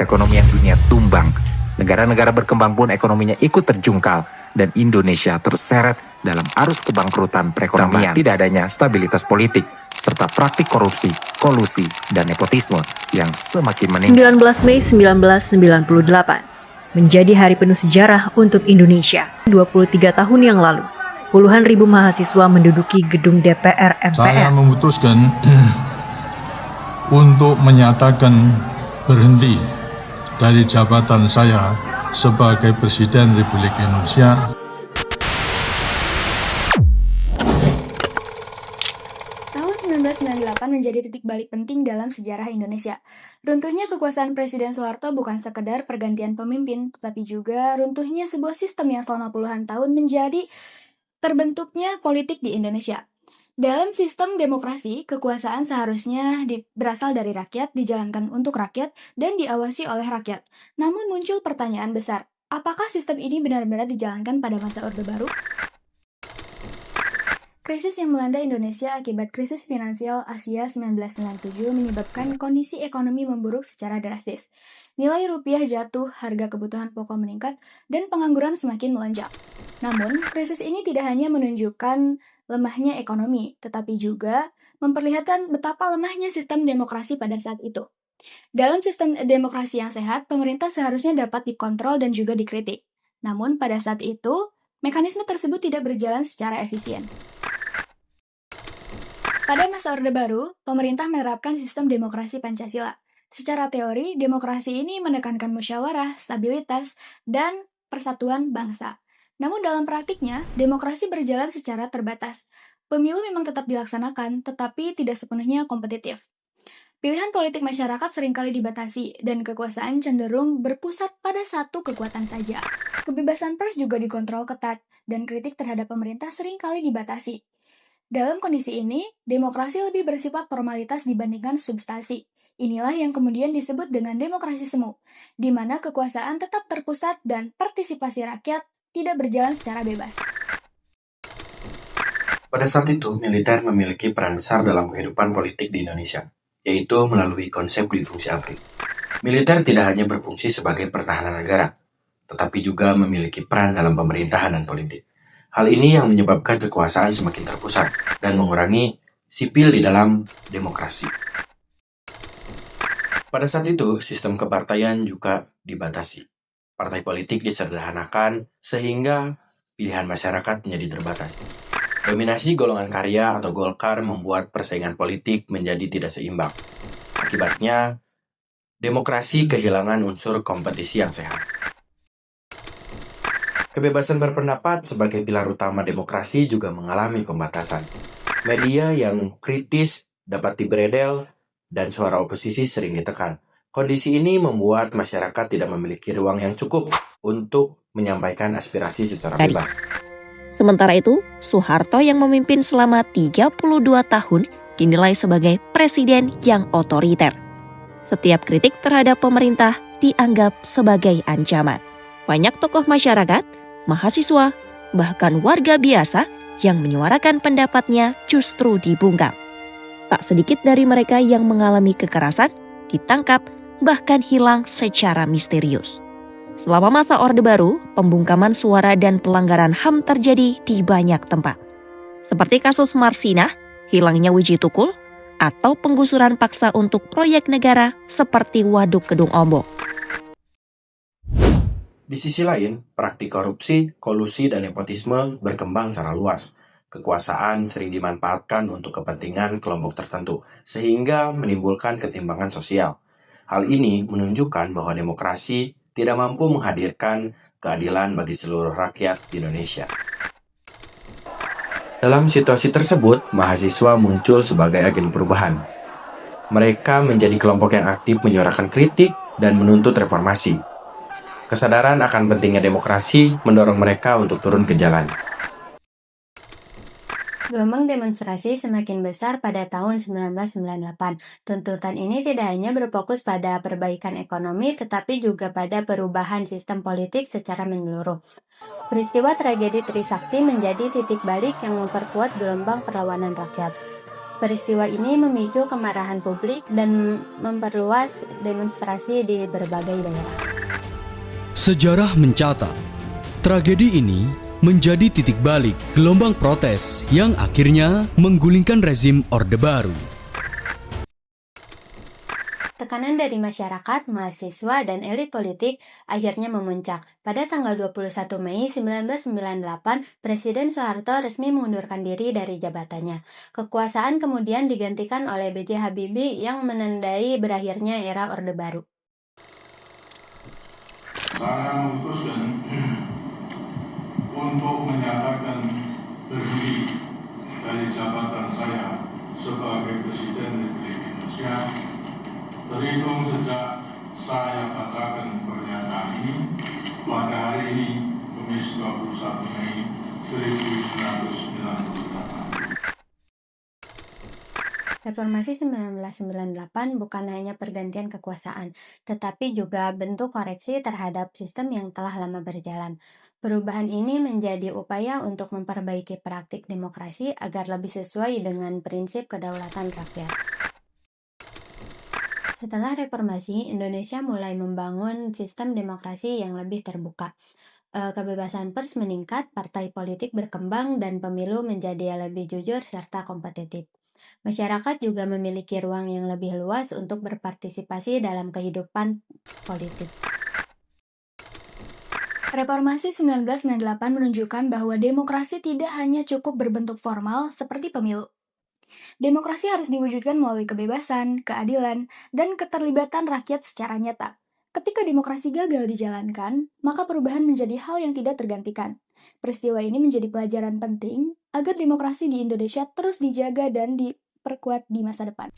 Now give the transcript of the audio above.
perekonomian dunia tumbang. Negara-negara berkembang pun ekonominya ikut terjungkal dan Indonesia terseret dalam arus kebangkrutan perekonomian. Tidak adanya stabilitas politik serta praktik korupsi, kolusi, dan nepotisme yang semakin meningkat. 19 Mei 1998 menjadi hari penuh sejarah untuk Indonesia. 23 tahun yang lalu, puluhan ribu mahasiswa menduduki gedung DPR MPR. Saya memutuskan untuk menyatakan berhenti dari jabatan saya sebagai Presiden Republik Indonesia. Tahun 1998 menjadi titik balik penting dalam sejarah Indonesia. Runtuhnya kekuasaan Presiden Soeharto bukan sekedar pergantian pemimpin, tetapi juga runtuhnya sebuah sistem yang selama puluhan tahun menjadi terbentuknya politik di Indonesia. Dalam sistem demokrasi, kekuasaan seharusnya berasal dari rakyat, dijalankan untuk rakyat, dan diawasi oleh rakyat. Namun muncul pertanyaan besar, apakah sistem ini benar-benar dijalankan pada masa Orde Baru? Krisis yang melanda Indonesia akibat krisis finansial Asia 1997 menyebabkan kondisi ekonomi memburuk secara drastis. Nilai rupiah jatuh, harga kebutuhan pokok meningkat, dan pengangguran semakin melonjak. Namun, krisis ini tidak hanya menunjukkan lemahnya ekonomi, tetapi juga memperlihatkan betapa lemahnya sistem demokrasi pada saat itu. Dalam sistem demokrasi yang sehat, pemerintah seharusnya dapat dikontrol dan juga dikritik. Namun, pada saat itu, mekanisme tersebut tidak berjalan secara efisien. Pada masa Orde Baru, pemerintah menerapkan sistem demokrasi Pancasila. Secara teori, demokrasi ini menekankan musyawarah, stabilitas, dan persatuan bangsa. Namun dalam praktiknya, demokrasi berjalan secara terbatas. Pemilu memang tetap dilaksanakan, tetapi tidak sepenuhnya kompetitif. Pilihan politik masyarakat seringkali dibatasi, dan kekuasaan cenderung berpusat pada satu kekuatan saja. Kebebasan pers juga dikontrol ketat, dan kritik terhadap pemerintah seringkali dibatasi. Dalam kondisi ini, demokrasi lebih bersifat formalitas dibandingkan substansi. Inilah yang kemudian disebut dengan demokrasi semu, di mana kekuasaan tetap terpusat dan partisipasi rakyat tidak berjalan secara bebas. Pada saat itu, militer memiliki peran besar dalam kehidupan politik di Indonesia, yaitu melalui konsep duifungsi ABRI. Militer tidak hanya berfungsi sebagai pertahanan negara, tetapi juga memiliki peran dalam pemerintahan dan politik. Hal ini yang menyebabkan kekuasaan semakin terpusat dan mengurangi sipil di dalam demokrasi. Pada saat itu, sistem kepartaian juga dibatasi. Partai politik disederhanakan sehingga pilihan masyarakat menjadi terbatas. Dominasi golongan karya atau Golkar membuat persaingan politik menjadi tidak seimbang. Akibatnya, demokrasi kehilangan unsur kompetisi yang sehat. Kebebasan berpendapat sebagai pilar utama demokrasi juga mengalami pembatasan. Media yang kritis dapat diberedel dan suara oposisi sering ditekan. Kondisi ini membuat masyarakat tidak memiliki ruang yang cukup untuk menyampaikan aspirasi secara bebas. Sementara itu, Soeharto yang memimpin selama 32 tahun dinilai sebagai presiden yang otoriter. Setiap kritik terhadap pemerintah dianggap sebagai ancaman. Banyak tokoh masyarakat, mahasiswa, bahkan warga biasa yang menyuarakan pendapatnya justru dibungkam. Tak sedikit dari mereka yang mengalami kekerasan, ditangkap, bahkan hilang secara misterius. Selama masa Orde Baru, pembungkaman suara dan pelanggaran HAM terjadi di banyak tempat. Seperti kasus Marsinah, hilangnya Wiji Tukul, atau penggusuran paksa untuk proyek negara seperti Waduk Kedung Ombok. Di sisi lain, praktik korupsi, kolusi, dan nepotisme berkembang secara luas. Kekuasaan sering dimanfaatkan untuk kepentingan kelompok tertentu, sehingga menimbulkan ketimpangan sosial. Hal ini menunjukkan bahwa demokrasi tidak mampu menghadirkan keadilan bagi seluruh rakyat di Indonesia. Dalam situasi tersebut, mahasiswa muncul sebagai agen perubahan. Mereka menjadi kelompok yang aktif menyuarakan kritik dan menuntut reformasi. Kesadaran akan pentingnya demokrasi mendorong mereka untuk turun ke jalan. Gelombang demonstrasi semakin besar pada tahun 1998. Tuntutan ini tidak hanya berfokus pada perbaikan ekonomi, tetapi juga pada perubahan sistem politik secara menyeluruh. Peristiwa tragedi Trisakti menjadi titik balik yang memperkuat gelombang perlawanan rakyat. Peristiwa ini memicu kemarahan publik dan memperluas demonstrasi di berbagai daerah. Sejarah mencatat, tragedi ini menjadi titik balik gelombang protes yang akhirnya menggulingkan rezim Orde Baru. Tekanan dari masyarakat, mahasiswa, dan elit politik akhirnya memuncak. Pada tanggal 21 Mei 1998, Presiden Soeharto resmi mengundurkan diri dari jabatannya. Kekuasaan kemudian digantikan oleh B.J. Habibie yang menandai berakhirnya era Orde Baru. Saya memutuskan untuk menyatakan berhenti dari jabatan saya sebagai Presiden Republik Indonesia terhitung sejak saya bacakan pernyataan ini pada hari ini, Kamis 21 Mei 1998. Reformasi 1998 bukan hanya pergantian kekuasaan, tetapi juga bentuk koreksi terhadap sistem yang telah lama berjalan. Perubahan ini menjadi upaya untuk memperbaiki praktik demokrasi agar lebih sesuai dengan prinsip kedaulatan rakyat. Setelah reformasi, Indonesia mulai membangun sistem demokrasi yang lebih terbuka. Kebebasan pers meningkat, partai politik berkembang, dan pemilu menjadi lebih jujur serta kompetitif. Masyarakat juga memiliki ruang yang lebih luas untuk berpartisipasi dalam kehidupan politik. Reformasi 1998 menunjukkan bahwa demokrasi tidak hanya cukup berbentuk formal seperti pemilu. Demokrasi harus diwujudkan melalui kebebasan, keadilan, dan keterlibatan rakyat secara nyata. Ketika demokrasi gagal dijalankan, maka perubahan menjadi hal yang tidak tergantikan. Peristiwa ini menjadi pelajaran penting agar demokrasi di Indonesia terus dijaga dan diperkuat di masa depan.